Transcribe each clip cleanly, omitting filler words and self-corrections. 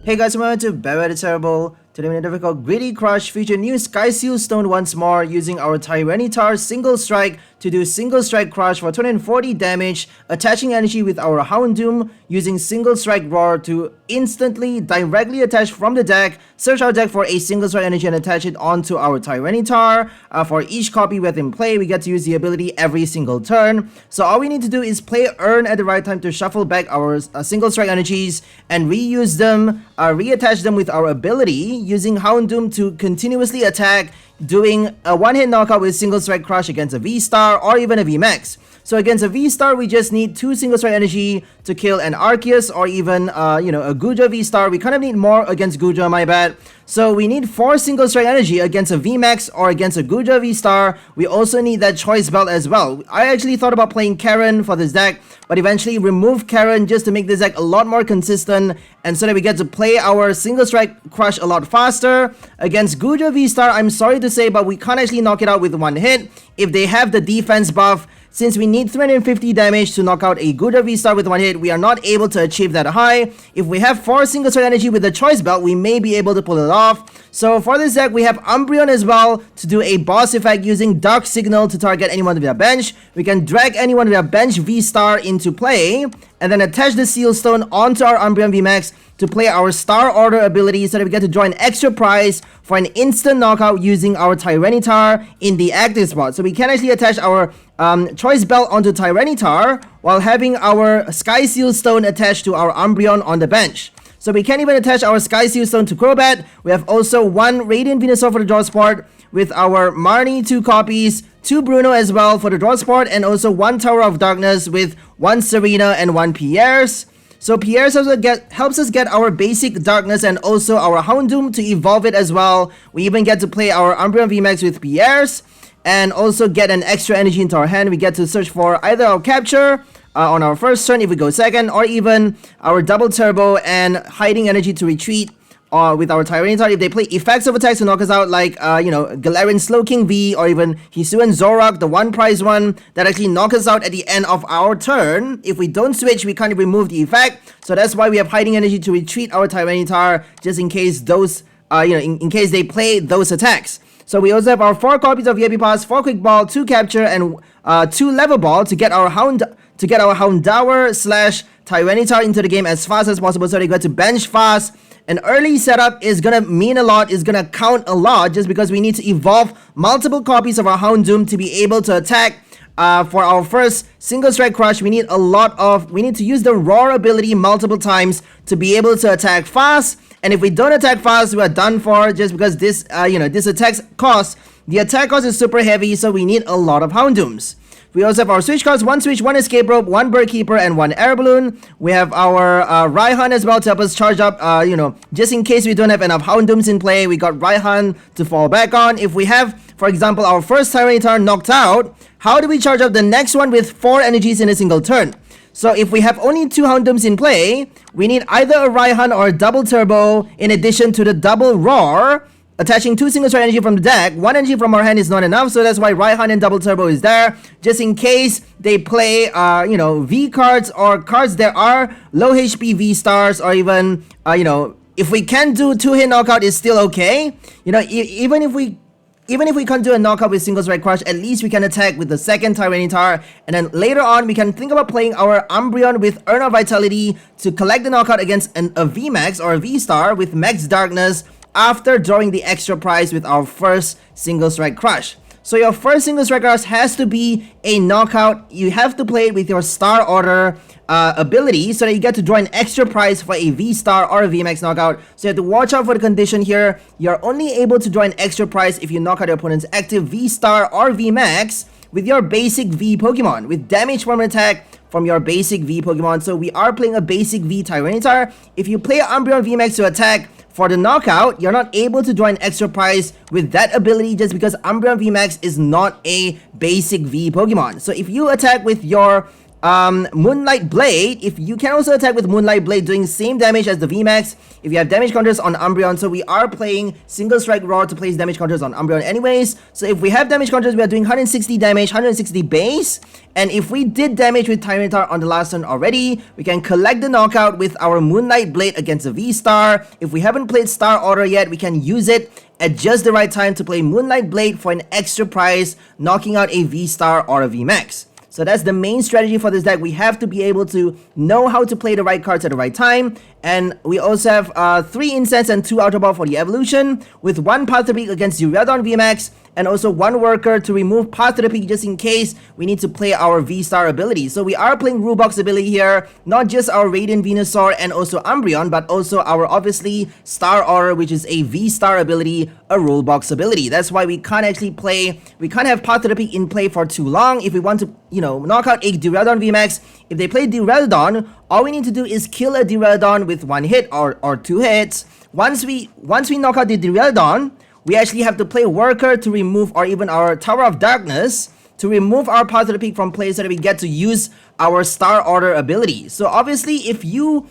Hey guys, welcome to Battle Terrible. Today we're going to called Gritty Crush feature new Sky Seal Stone once more using our Tyranitar single strike to do single strike crush for 240 damage, attaching energy with our Houndoom using single strike roar to instantly directly attach from the deck, search our deck for a single strike energy and attach it onto our Tyranitar. For each copy we have in play, we get to use the ability every single turn. So all we need to do is play Urn at the right time to shuffle back our single strike energies and reuse them, reattach them with our ability using Houndoom to continuously attack, doing a one-hit knockout with single strike crush against a VSTAR or even a VMAX. So against a VSTAR, we just need 2 single strike energy to kill an Arceus or even, a Lugia VSTAR. We kind of need more against Lugia, my bad. So we need 4 single strike energy against a VMAX or against a Lugia VSTAR. We also need that Choice Belt as well. I actually thought about playing Karen for this deck, but eventually removed Karen just to make this deck a lot more consistent and so that we get to play our single strike crush a lot faster. Against Lugia VSTAR, I'm sorry to say, but we can't actually knock it out with one hit. If they have the defense buff, since we need 350 damage to knock out a Lugia VSTAR with one hit, we are not able to achieve that high. If we have 4 single strike energy with the Choice Belt, we may be able to pull it off. So for this deck, we have Umbreon as well to do a boss effect using Dark Signal to target anyone with their bench. We can drag anyone with their bench VSTAR into play and then attach the Seal Stone onto our Umbreon VMAX to play our Star Order ability so that we get to draw an extra prize for an instant knockout using our Tyranitar in the active spot. So we can actually attach our Choice Belt onto Tyranitar while having our Sky Seal Stone attached to our Umbreon on the bench. So we can even attach our Sky Seal Stone to Crobat. We have also 1 Radiant Venusaur for the draw spot with our Marnie 2 copies, 2 Bruno as well for the draw spot, and also 1 Tower of Darkness with 1 Serena and 1 Piers. So Piers helps us get our basic Darkness and also our Houndoom to evolve it as well. We even get to play our Umbreon VMAX with Piers and also get an extra energy into our hand. We get to search for either our Capture on our first turn if we go second, or even our Double Turbo and hiding energy to retreat with our Tyranitar. If they play effects of attacks to knock us out, like Galarian Slowking V or even Hisuian Zorak, the 1 prize one that actually knock us out at the end of our turn. If we don't switch, we can't remove the effect. So that's why we have hiding energy to retreat our Tyranitar just in case those in case they play those attacks. So we also have our 4 copies of VIP Pass, 4 Quick Ball, 2 Capture, and 2 Level Ball to get our Houndour / Tyranitar into the game as fast as possible so they get to bench fast. An early setup is gonna mean a lot, is gonna count a lot just because we need to evolve multiple copies of our Houndoom to be able to attack. For our first single strike crush, we need to use the roar ability multiple times to be able to attack fast. And if we don't attack fast, we are done for just because this attack cost is super heavy, so we need a lot of Houndooms. We also have our Switch cards, 1 Switch, 1 Escape Rope, 1 Bird Keeper, and 1 Air Balloon. We have our Raihan as well to help us charge up, just in case we don't have enough Houndooms in play, we got Raihan to fall back on. If we have, for example, our first Tyranitar knocked out, how do we charge up the next one with 4 energies in a single turn? So if we have only 2 Houndooms in play, we need either a Raihan or a Double Turbo in addition to the Double Roar. Attaching 2 single strike energy from the deck, 1 energy from our hand is not enough, so that's why Raihan and Double Turbo is there, just in case they play, V cards or cards that are low HP V-Stars, or even, if we can do 2-hit knockout, is still okay. Even if we can't do a knockout with single strike crush, at least we can attack with the second Tyranitar, and then later on we can think about playing our Umbreon with Urn of Vitality to collect the knockout against a VMAX or a V-Star with Max Darkness after drawing the extra prize with our first single strike crush. So your first single strike crush has to be a knockout. You have to play it with your Star Order ability so that you get to draw an extra prize for a V-Star or a VMAX knockout. So you have to watch out for the condition here. You're only able to draw an extra prize if you knock out your opponent's active V-Star or VMAX with your basic V Pokemon, with damage from an attack from your basic V Pokemon. So we are playing a basic V Tyranitar. If you play Umbreon VMAX to attack for the knockout, you're not able to draw an extra prize with that ability just because Umbreon VMAX is not a basic V Pokemon. So if you attack with your Moonlight Blade. If you can also attack with Moonlight Blade, doing same damage as the VMAX if you have damage counters on Umbreon. So we are playing single strike Roar to place damage counters on Umbreon anyways. So if we have damage counters, we are doing 160 damage, 160 base. And if we did damage with Tyranitar on the last turn already, we can collect the knockout with our Moonlight Blade against a V-Star. If we haven't played Star Order yet, we can use it at just the right time to play Moonlight Blade for an extra prize, knocking out a V-Star or a VMAX. So that's the main strategy for this deck. We have to be able to know how to play the right cards at the right time. And we also have 3 Incense and 2 Ultra Ball for the Evolution, with 1 Path to Peak against Umbreon VMAX, and also 1 Worker to remove Path to the Peak just in case we need to play our V-Star ability. So we are playing Rule Box ability here, not just our Radiant Venusaur and also Umbreon, but also our obviously Star Order, which is a V-Star ability, a Rule Box ability. That's why we can't actually play, we can't have Path to the Peak in play for too long. If we want to, you know, knock out a Duraludon VMAX, if they play Duraludon, all we need to do is kill a Duraludon with 1 hit or 2 hits. Once we knock out the Duraludon, we actually have to play Worker to remove, or even our Tower of Darkness to remove our Path to the Peak from play so that we get to use our Star Order ability. So obviously, if you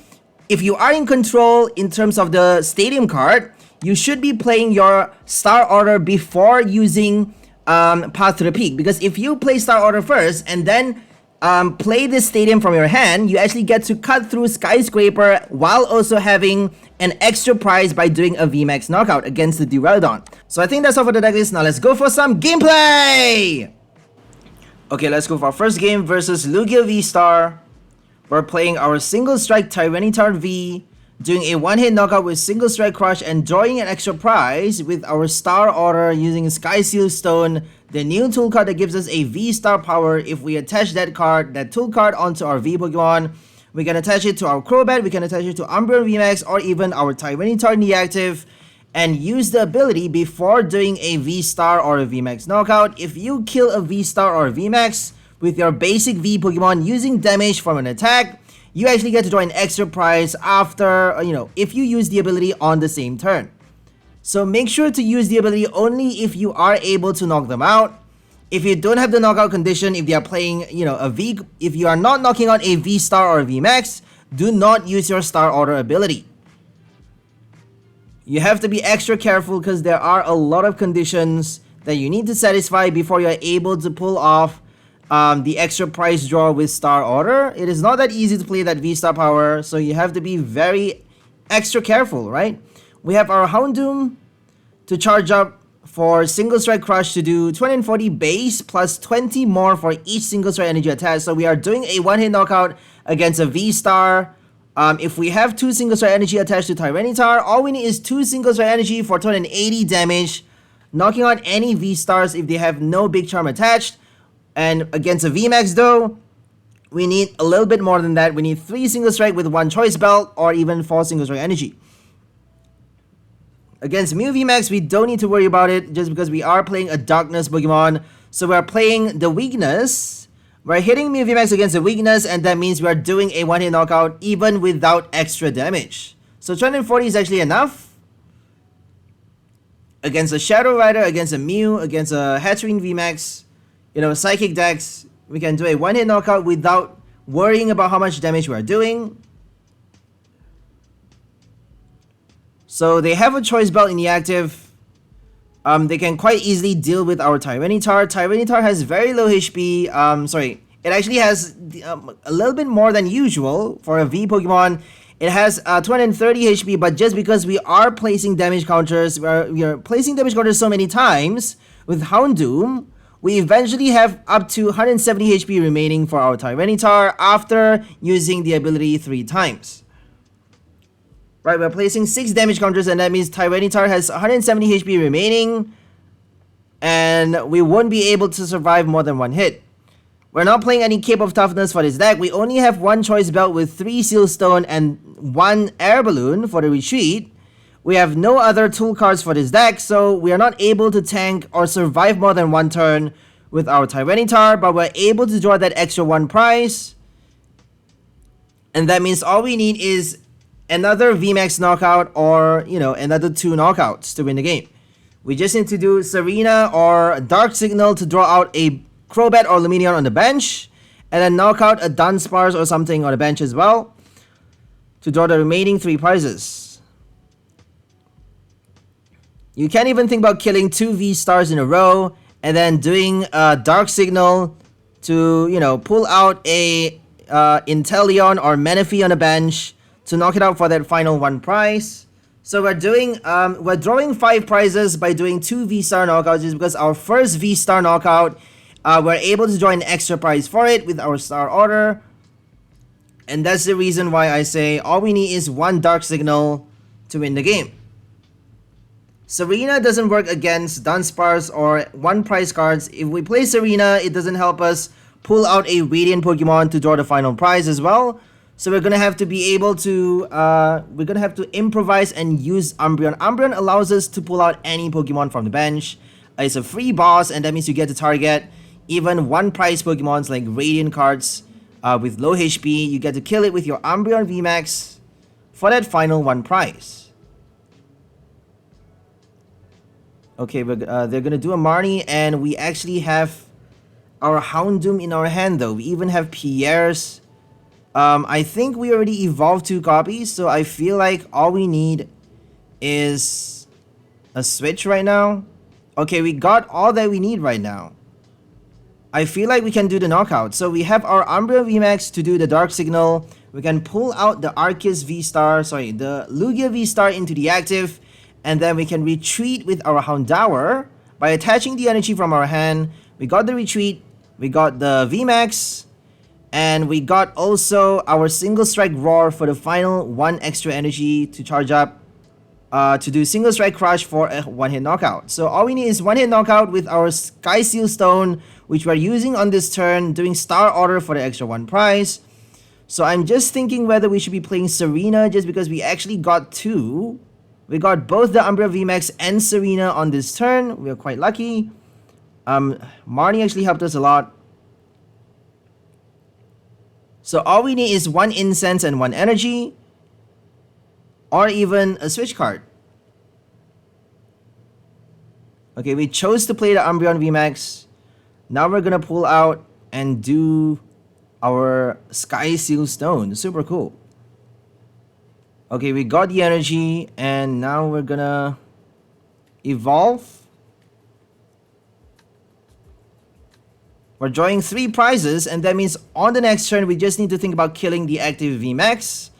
are in control in terms of the Stadium card, you should be playing your Star Order before using Path to the Peak. Because if you play Star Order first and then play this Stadium from your hand, you actually get to cut through Skyscraper while also having an extra prize by doing a VMAX knockout against the Duraludon. So I think that's all for the deck list. Now let's go for some gameplay! Okay, let's go for our first game versus Lugia VSTAR. We're playing our single strike Tyranitar V, doing a 1-hit knockout with single strike crush and drawing an extra prize with our Star Order using Sky Seal Stone, the new tool card that gives us a V-Star power. If we attach that tool card onto our V Pokemon, we can attach it to our Crobat, we can attach it to Umbreon VMAX or even our Tyranitar in the active, and use the ability before doing a V-Star or a VMAX knockout. If you kill a V-Star or a VMAX with your basic V Pokemon using damage from an attack, you actually get to draw an extra prize after, if you use the ability on the same turn. So make sure to use the ability only if you are able to knock them out. If you don't have the knockout condition, if they are playing, if you are not knocking out a V-Star or a VMAX, do not use your Star Order ability. You have to be extra careful because there are a lot of conditions that you need to satisfy before you are able to pull off the extra prize draw with Star Order. It is not that easy to play that V-Star power, so you have to be very extra careful, right? We have our Houndoom to charge up for single strike crush to do 240 base plus 20 more for each single strike energy attack. So we are doing a 1-hit knockout against a V-Star. If we have 2 single strike energy attached to Tyranitar, all we need is 2 single strike energy for 280 damage, knocking out any V-Stars if they have no big charm attached. And against a VMAX though, we need a little bit more than that. We need 3 single strike with 1 choice belt or even 4 single strike energy. Against Mew VMAX, we don't need to worry about it just because we are playing a Darkness Pokemon. So we're playing the weakness. We're hitting Mew VMAX against the weakness, and that means we are doing a 1-hit knockout even without extra damage. So 240 is actually enough. Against a Shadow Rider, against a Mew, against a Hatterene VMAX, Psychic decks, we can do a 1-hit knockout without worrying about how much damage we are doing. So they have a Choice Belt in the active. They can quite easily deal with our Tyranitar. Tyranitar has very low HP. It actually has a little bit more than usual for a V Pokemon. It has 230 HP, but just because we are placing damage counters, we are placing damage counters so many times with Houndoom, we eventually have up to 170 HP remaining for our Tyranitar after using the ability 3 times. Right, we're placing 6 damage counters, and that means Tyranitar has 170 HP remaining, and we won't be able to survive more than 1 hit. We're not playing any Cape of Toughness for this deck. We only have 1 Choice Belt with 3 Seal Stone and 1 Air Balloon for the retreat. We have no other tool cards for this deck, so we are not able to tank or survive more than 1 turn with our Tyranitar, but we're able to draw that extra 1 prize. And that means all we need is another VMAX knockout or, another 2 knockouts to win the game. We just need to do Serena or Dark Signal to draw out a Crobat or Lumineon on the bench. and then knock out a Dunsparce or something on the bench as well to draw the remaining 3 prizes. You can't even think about killing 2 V-Stars in a row and then doing a Dark Signal to, you know, pull out a Inteleon or Menifee on the bench to knock it out for that final 1 prize. So we're drawing 5 prizes by doing 2 V-Star knockouts, just because our first V-Star knockout, we're able to draw an extra prize for it with our star order. And that's the reason why I say all we need is 1 Dark Signal to win the game. Serena doesn't work against Dunsparce or 1 prize cards. If we play Serena, it doesn't help us pull out a Radiant Pokemon to draw the final prize as well. So we're gonna have to be able to, improvise and use Umbreon. Umbreon allows us to pull out any Pokemon from the bench. It's a free boss, and that means you get to target even 1 prize Pokemons like Radiant cards with low HP. You get to kill it with your Umbreon VMAX for that final 1 prize. Okay, they're gonna do a Marnie, and we actually have our Houndoom in our hand though. We even have Piers. I think we already evolved 2 copies, so I feel like all we need is a switch right now. Okay, we got all that we need right now. I feel like we can do the knockout. So we have our Umbreon VMAX to do the Dark Signal. We can pull out the the Lugia VSTAR into the active, and then we can retreat with our Houndour by attaching the energy from our hand. We got the retreat, we got the VMAX, and we got also our single strike roar for the final 1 extra energy to charge up to do single strike crush for a 1-hit knockout. So all we need is 1-hit knockout with our Sky Seal Stone, which we're using on this turn, doing star order for the extra 1 prize. So I'm just thinking whether we should be playing Serena, just because we actually got 2. We got both the Umbreon VMAX and Serena on this turn. We are quite lucky. Marnie actually helped us a lot. So all we need is 1 incense and 1 energy, or even a switch card. Okay, we chose to play the Umbreon VMAX. Now we're gonna pull out and do our Sky Seal Stone. Super cool. Okay, we got the energy, and now we're gonna evolve. We're drawing 3 prizes, and that means on the next turn, we just need to think about killing the active VMAX.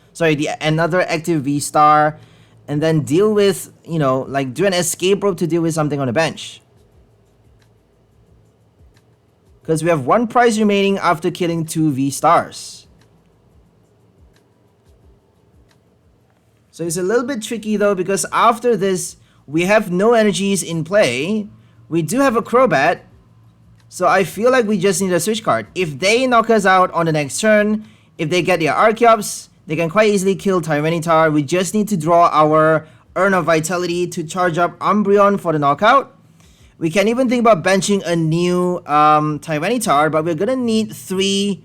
Another active V-Star, and then deal with, you know, like do an escape rope to deal with something on the bench. Because we have 1 prize remaining after killing 2 V-Stars. So it's a little bit tricky though, because after this, we have no energies in play. We do have a Crobat. So I feel like we just need a switch card. If they knock us out on the next turn, if they get their Archeops, they can quite easily kill Tyranitar. We just need to draw our Urn of Vitality to charge up Umbreon for the knockout. We can even think about benching a new Tyranitar, but we're gonna need 3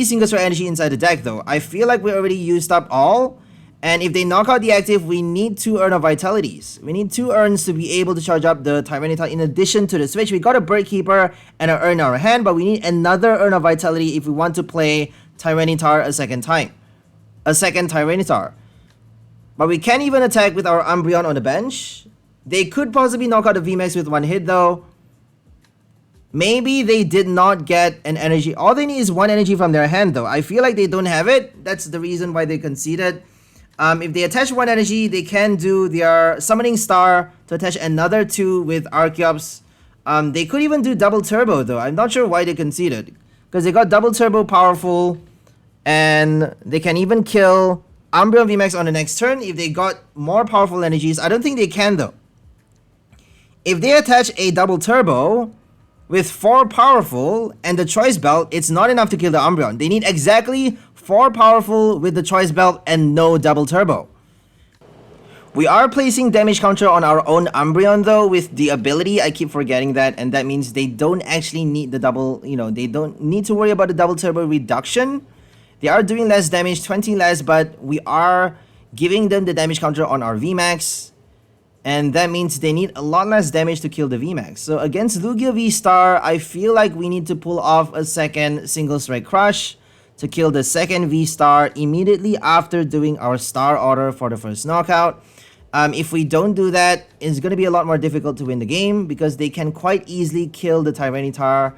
single star energy inside the deck though. I feel like we already used up all. And if they knock out the active, we need 2 Urn of Vitalities. We need 2 Urns to be able to charge up the Tyranitar in addition to the switch. We got a Bird Keeper and an Urn in our hand, but we need another Urn of Vitality if we want to play Tyranitar a second time. A second Tyranitar. But we can't even attack with our Umbreon on the bench. They could possibly knock out the VMAX with 1 hit though. Maybe they did not get an energy. All they need is 1 energy from their hand though. I feel like they don't have it. That's the reason why they conceded. If they attach 1 energy, they can do their Summoning Star to attach another 2 with Archeops. They could even do double turbo though. I'm not sure why they conceded. Because they got double turbo powerful, and they can even kill Umbreon VMAX on the next turn if they got more powerful energies. I don't think they can though. If they attach a double turbo with 4 powerful and the Choice Belt, it's not enough to kill the Umbreon. They need exactly 4 powerful with the Choice Belt and no double turbo. We are placing damage counter on our own Umbreon though with the ability. I keep forgetting that, and that means they don't actually need the double, they don't need to worry about the double turbo reduction. They are doing less damage, 20 less, but we are giving them the damage counter on our VMAX. And that means they need a lot less damage to kill the VMAX. So against Lugia VSTAR, I feel like we need to pull off a second single strike crush to kill the second VSTAR immediately after doing our star order for the first knockout. If we don't do that, it's going to be a lot more difficult to win the game because they can quite easily kill the Tyranitar.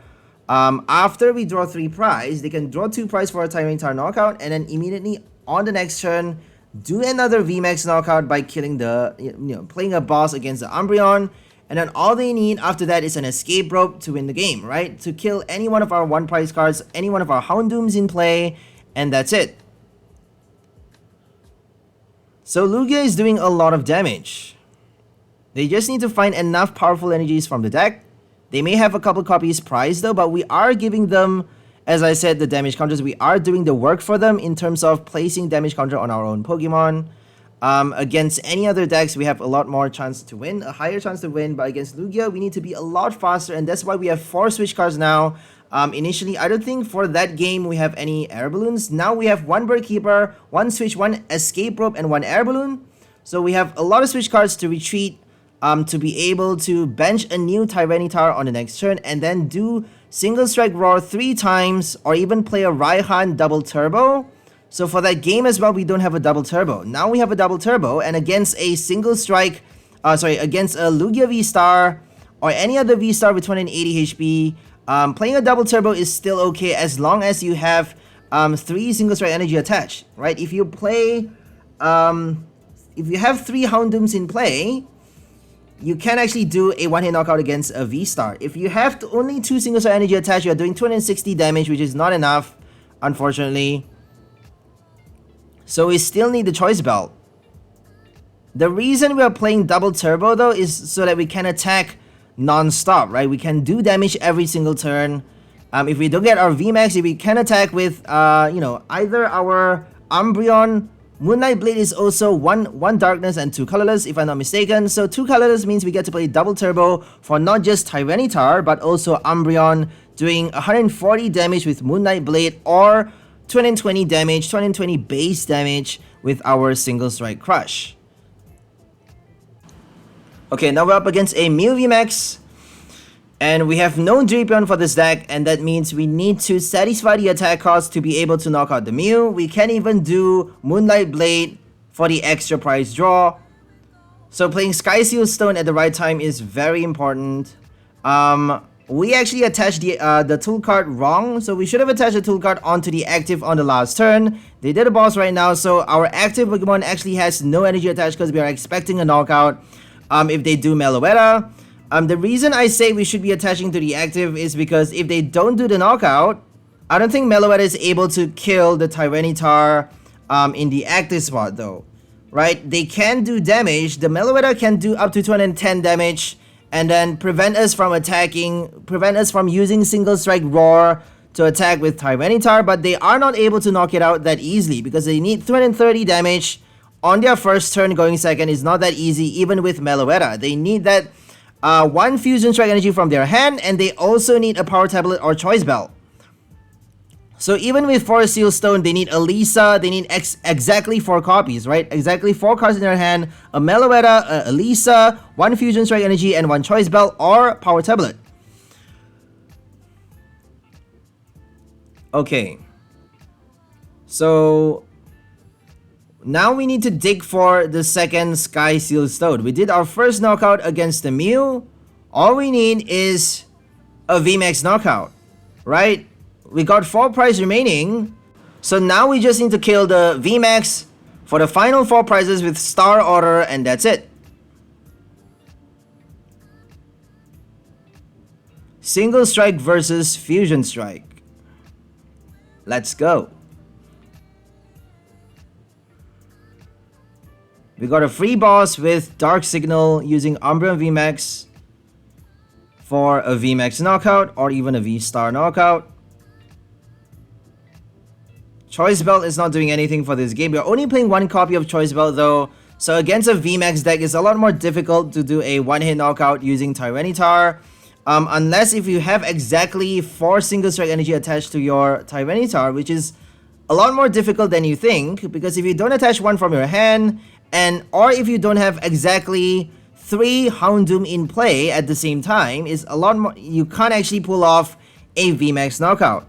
After we draw 3 prize, they can draw 2 prize for a Tyranitar knockout and then immediately on the next turn, do another VMAX knockout by killing the, playing a boss against the Umbreon. And then all they need after that is an escape rope to win the game, right? To kill any one of our 1 prize cards, any one of our Houndooms in play, and that's it. So Lugia is doing a lot of damage. They just need to find enough powerful energies from the deck. They may have a couple copies prized though, but we are giving them, as I said, the damage counters. We are doing the work for them in terms of placing damage counter on our own Pokemon. Against any other decks, we have a lot more chance to win, a higher chance to win, but against Lugia, we need to be a lot faster, and that's why we have 4 switch cards now. Initially, I don't think for that game we have any Air Balloons. Now we have 1 Bird Keeper, 1 Switch, 1 Escape Rope, and 1 Air Balloon. So we have a lot of switch cards to retreat, to be able to bench a new Tyranitar on the next turn, and then do Single Strike Roar 3 times, or even play a Raihan double turbo. So for that game as well, we don't have a double turbo. Now we have a double turbo, and against a single strike, against a Lugia VSTAR or any other VSTAR with 280 HP, playing a double turbo is still okay as long as you have 3 single strike energy attached, right? If you play, if you have 3 Houndooms in play, you can actually do a 1-hit knockout against a VSTAR. If you have only 2 single strike energy attached, you are doing 260 damage, which is not enough, unfortunately. So we still need the Choice Belt. The reason we are playing double turbo though is so that we can attack non-stop, right? We can do damage every single turn. If we don't get our VMAX, if we can attack with, either our Umbreon. Moonlight Blade is also one darkness and 2 colorless, if I'm not mistaken. So 2 colorless means we get to play double turbo for not just Tyranitar, but also Umbreon, doing 140 damage with Moonlight Blade, or 220 damage, 220 base damage with our single strike crush. Okay, now we're up against a Mew VMAX, and we have no Drapion for this deck, and that means we need to satisfy the attack cost to be able to knock out the Mew. We can't even do Moonlight Blade for the extra prize draw. So playing Sky Seal Stone at the right time is very important. We actually attached the tool card wrong, so we should have attached the tool card onto the active on the last turn. They did a boss right now, so our active Pokemon actually has no energy attached because we are expecting a knockout if they do Meloetta. The reason I say we should be attaching to the active is because if they don't do the knockout, I don't think Meloetta is able to kill the Tyranitar in the active spot though, right? They can do damage. The Meloetta can do up to 210 damage and then prevent us from using Single Strike Roar to attack with Tyranitar, but they are not able to knock it out that easily because they need 230 damage on their first turn. Going second is not that easy even with Meloetta. They need that 1 Fusion Strike energy from their hand, and they also need a Power Tablet or Choice Belt. So even with 4 Seal Stone, they need Elisa, they need exactly 4 copies, right? Exactly 4 cards in their hand, a Meloetta, a Elisa, 1 Fusion Strike energy, and 1 Choice Belt or Power Tablet. Okay. So now we need to dig for the second Sky Seal Stone. We did our first knockout against the Mew. All we need is a VMAX knockout, right? We got 4 prizes remaining. So now we just need to kill the VMAX for the final 4 prizes with Star Order, and that's it. Single Strike versus Fusion Strike. Let's go. We got a free boss with Dark Signal using Umbreon VMAX for a VMAX knockout or even a V-Star knockout. Choice Belt is not doing anything for this game. We're only playing 1 copy of Choice Belt though, so against a VMAX deck it's a lot more difficult to do a 1-hit knockout using Tyranitar. Unless if you have exactly 4 single strike energy attached to your Tyranitar, which is a lot more difficult than you think, because if you don't attach 1 from your hand, or if you don't have exactly 3 Houndoom in play at the same time is a lot more. You can't actually pull off a VMAX knockout.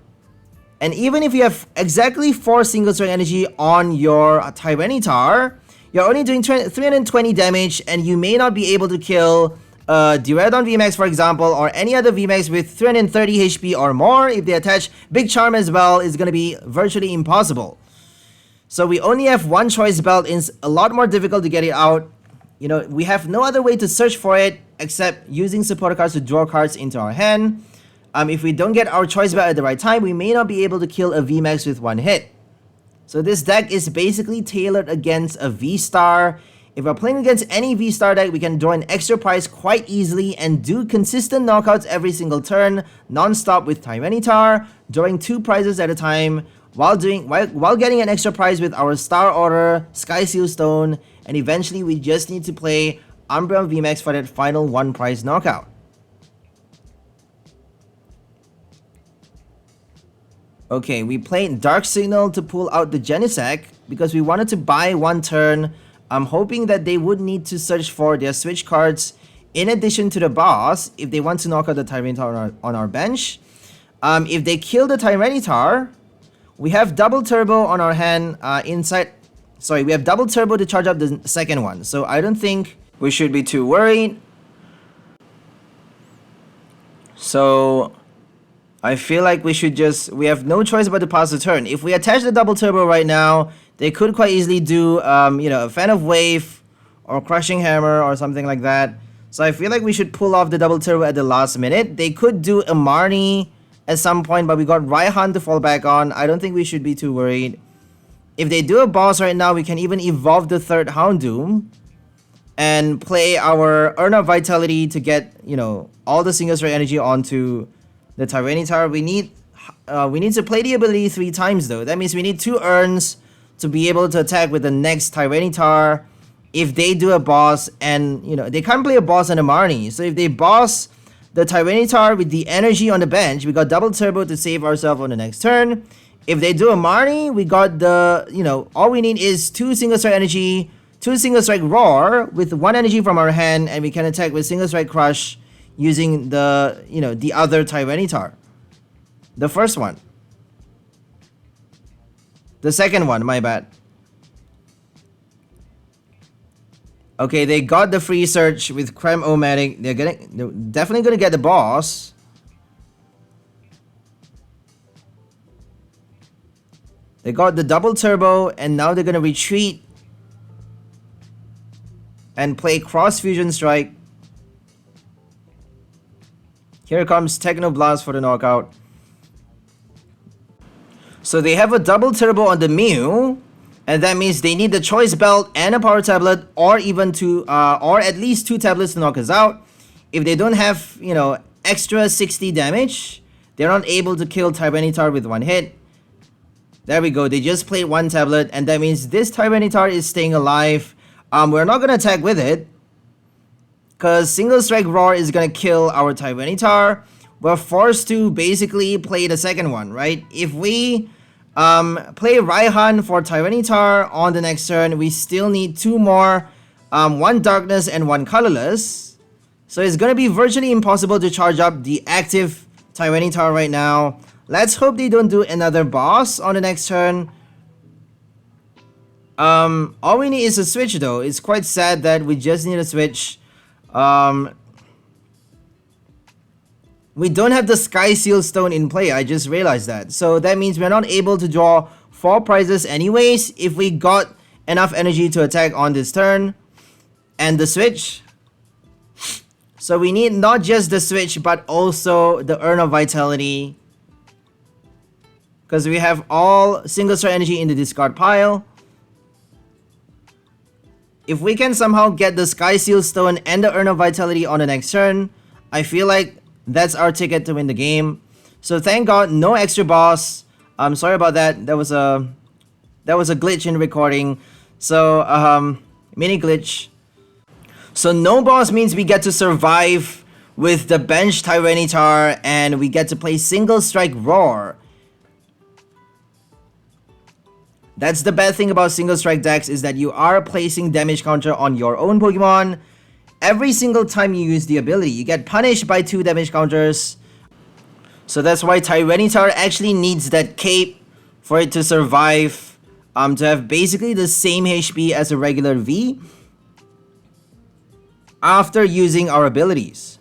And even if you have exactly 4 single strike energy on your Tyranitar, you're only doing 320 damage, and you may not be able to kill Radiant VMAX, for example, or any other VMAX with 330 HP or more. If they attach Big Charm as well, it's going to be virtually impossible. So we only have one Choice Belt. It's a lot more difficult to get it out. You know, we have no other way to search for it except using supporter cards to draw cards into our hand. If we don't get our Choice Belt at the right time, we may not be able to kill a VMAX with one hit. So this deck is basically tailored against a VSTAR. If we're playing against any VSTAR deck, we can draw an extra prize quite easily and do consistent knockouts every single turn, non-stop with Tyranitar, drawing 2 prizes at a time, while getting an extra prize with our Star Order, Sky Seal Stone, and eventually we just need to play Umbreon VMAX for that final 1 prize knockout. Okay, we played Dark Signal to pull out the Genesect because we wanted to buy 1 turn. I'm hoping that they would need to search for their switch cards in addition to the boss if they want to knock out the Tyranitar on our bench. If they kill the Tyranitar, we have double turbo on our hand we have double turbo to charge up the second one. So I don't think we should be too worried. So I feel like we have no choice but to pass the turn. If we attach the double turbo right now, they could quite easily do, a Fan of Wave or Crushing Hammer or something like that. So I feel like we should pull off the double turbo at the last minute. They could do a Marnie at some point, but we got Raihan to fall back on. I don't think we should be too worried. If they do a boss right now, we can even evolve the 3rd Houndoom and play our Urn of Vitality to get, all the single strike energy onto the Tyranitar. We need to play the ability 3 times though. That means we need 2 urns to be able to attack with the next Tyranitar if they do a boss, and they can't play a boss and a Marnie. So if they boss the Tyranitar with the energy on the bench, we got double turbo to save ourselves on the next turn. If they do a Marnie, we got the, all we need is 2 single strike energy, 2 single strike roar with 1 energy from our hand, and we can attack with single strike crush using the, the other Tyranitar. The first one. The second one, my bad. Okay, they got the free search with Creme-O-Matic. They're definitely gonna get the boss. They got the double turbo, and now they're gonna retreat and play Cross Fusion Strike. Here comes Techno Blast for the knockout. So they have a double turbo on the Mew, and that means they need the Choice Belt and a Power Tablet, or even or at least 2 tablets to knock us out. If they don't have, extra 60 damage, they're not able to kill Tyranitar with 1 hit. There we go. They just played 1 tablet, and that means this Tyranitar is staying alive. We're not gonna attack with it, because Single Strike Roar is gonna kill our Tyranitar. We're forced to basically play the second one, right? If we play Raihan for Tyranitar on the next turn, we still need 2 more, 1 Darkness and 1 Colorless. So it's gonna be virtually impossible to charge up the active Tyranitar right now. Let's hope they don't do another boss on the next turn. All we need is a switch though. It's quite sad that we just need a switch. We don't have the Sky Seal Stone in play. I just realized that. So that means we're not able to draw 4 prizes anyways if we got enough energy to attack on this turn. And the switch. So we need not just the switch but also the Urn of Vitality, because we have all single strike energy in the discard pile. If we can somehow get the Sky Seal Stone and the Urn of Vitality on the next turn, I feel like that's our ticket to win the game. So thank God, no extra boss. I'm sorry about that. That was a glitch in recording. So mini glitch. So no boss means we get to survive with the bench Tyranitar, and we get to play Single Strike Roar. That's the bad thing about single strike decks, is that you are placing damage counter on your own Pokemon. every single time you use the ability. You get punished by 2 damage counters. So that's why Tyranitar actually needs that cape for it to survive, to have basically the same HP as a regular V after using our abilities.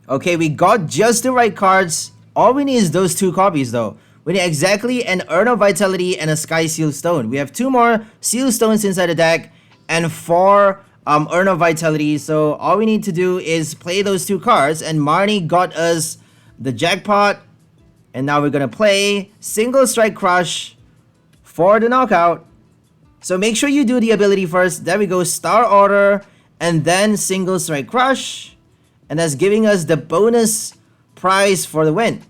Okay, we got just the right cards. All we need is those 2 copies though. We need exactly an Urn of Vitality and a Sky Seal Stone. We have 2 more Seal Stones inside the deck and 4 Urn of Vitality. So all we need to do is play those 2 cards, and Marnie got us the jackpot. And now we're gonna play Single Strike Crush for the knockout. So make sure you do the ability first. There we go, Star Order, and then Single Strike Crush. And that's giving us the bonus prize for the win.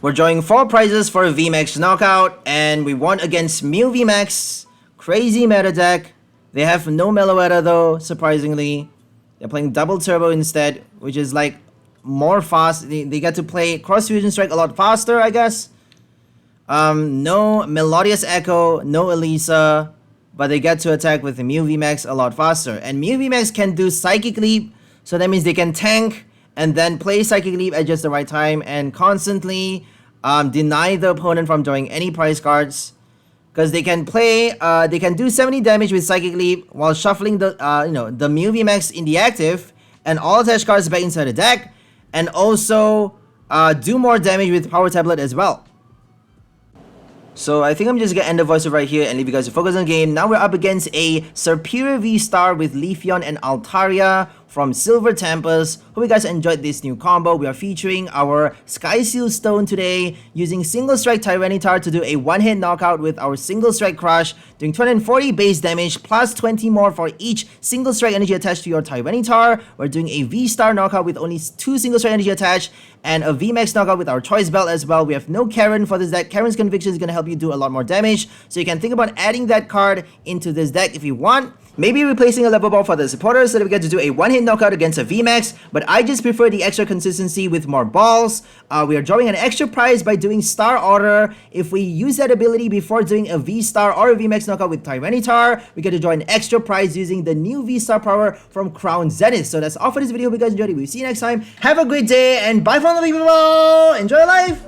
We're drawing 4 prizes for a VMAX knockout, and we won against Mew VMAX. Crazy meta deck. They have no Meloetta though, surprisingly. They're playing double turbo instead, which is like more fast. They get to play Cross Fusion Strike a lot faster, I guess. No Melodious Echo, no Elisa, but they get to attack with the Mew VMAX a lot faster. And Mew VMAX can do Psychic Leap, so that means they can tank and then play Psychic Leap at just the right time and constantly deny the opponent from drawing any prize cards. Because they can play, they can do 70 damage with Psychic Leap while shuffling the, the Mew VMAX in the active and all attached cards back inside the deck, and also do more damage with Power Tablet as well. So I think I'm just gonna end the voiceover right here and leave you guys to focus on the game. Now we're up against a Superior V-Star with Leafeon and Altaria from Silver Tempest. Hope you guys enjoyed this new combo. We are featuring our Sky Seal Stone today, using Single Strike Tyranitar to do a one-hit knockout with our Single Strike Crush, doing 240 base damage plus 20 more for each Single Strike energy attached to your Tyranitar. We're doing a V-Star knockout with only 2 Single Strike energy attached, and a VMAX knockout with our Choice Belt as well. We have no Karen for this deck. Karen's Conviction is going to help you do a lot more damage, so you can think about adding that card into this deck if you want. Maybe replacing a Level Ball for the supporters so that we get to do a one-hit knockout against a VMAX, but I just prefer the extra consistency with more balls. We are drawing an extra prize by doing Star Order. If we use that ability before doing a V-Star or a VMAX knockout with Tyranitar, we get to draw an extra prize using the new V-Star power from Crown Zenith. So that's all for this video. Hope you guys enjoyed it. We'll see you next time. Have a great day, and bye from the people. Enjoy life.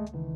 Thank you.